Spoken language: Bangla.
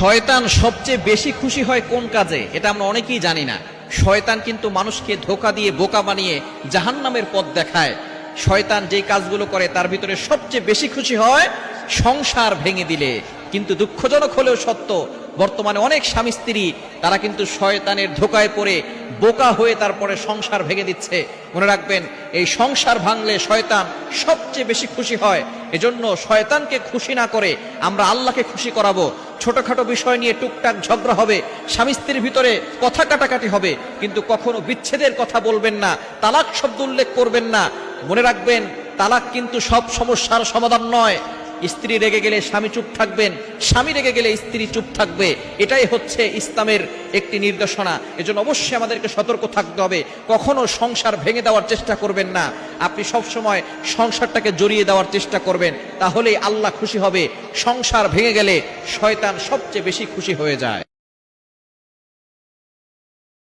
শয়তান সবচেয়ে বেশি খুশি হয় কোন কাজে? এটা আমরা অনেকেই জানি না। শয়তান কিন্তু মানুষকে ধোঁকা দিয়ে বোকা বানিয়ে জাহান্নামের পথ দেখায়। শয়তান যেই কাজগুলো করে তার ভিতরে সবচেয়ে বেশি খুশি হয় সংসার ভেঙে দিলে। কিন্তু দুঃখজনক হলেও সত্য, বর্তমানে অনেক স্বামী স্ত্রী তারা কিন্তু শয়তানের ধোঁকায় পড়ে বোকা হয়ে তারপরে সংসার ভেঙে দিচ্ছে। মনে রাখবেন, এই সংসার ভাঙলে শয়তান সবচেয়ে বেশি খুশি হয়। এজন্য শয়তানকে খুশি না করে আমরা আল্লাহকে খুশি করাবো। ছোটখাটো বিষয় নিয়ে টুকটাক ঝগড়া হবে, স্বামী স্ত্রীর ভিতরে কথা কাটাকাটি হবে, কিন্তু কখনো বিচ্ছেদের কথা বলবেন না, তালাক শব্দ উল্লেখ করবেন না। মনে রাখবেন, তালাক কিন্তু সব সমস্যার সমাধান নয়। স্ত্রী রেগে গেলে স্বামী চুপ থাকবেন, স্বামী রেগে গেলে স্ত্রী চুপ থাকবে। এটাই হচ্ছে ইসলামের একটি নির্দেশনা। এজন্য অবশ্যই আমাদেরকে সতর্ক থাকতে হবে। কখনো সংসার ভেঙে দেওয়ার চেষ্টা করবেন না। আপনি সব সময় সংসারটাকে জড়িয়ে দেওয়ার চেষ্টা করবেন, তাহলেই আল্লাহ খুশি হবে। সংসার ভেঙে গেলে শয়তান সবচেয়ে বেশি খুশি হয়ে যায়।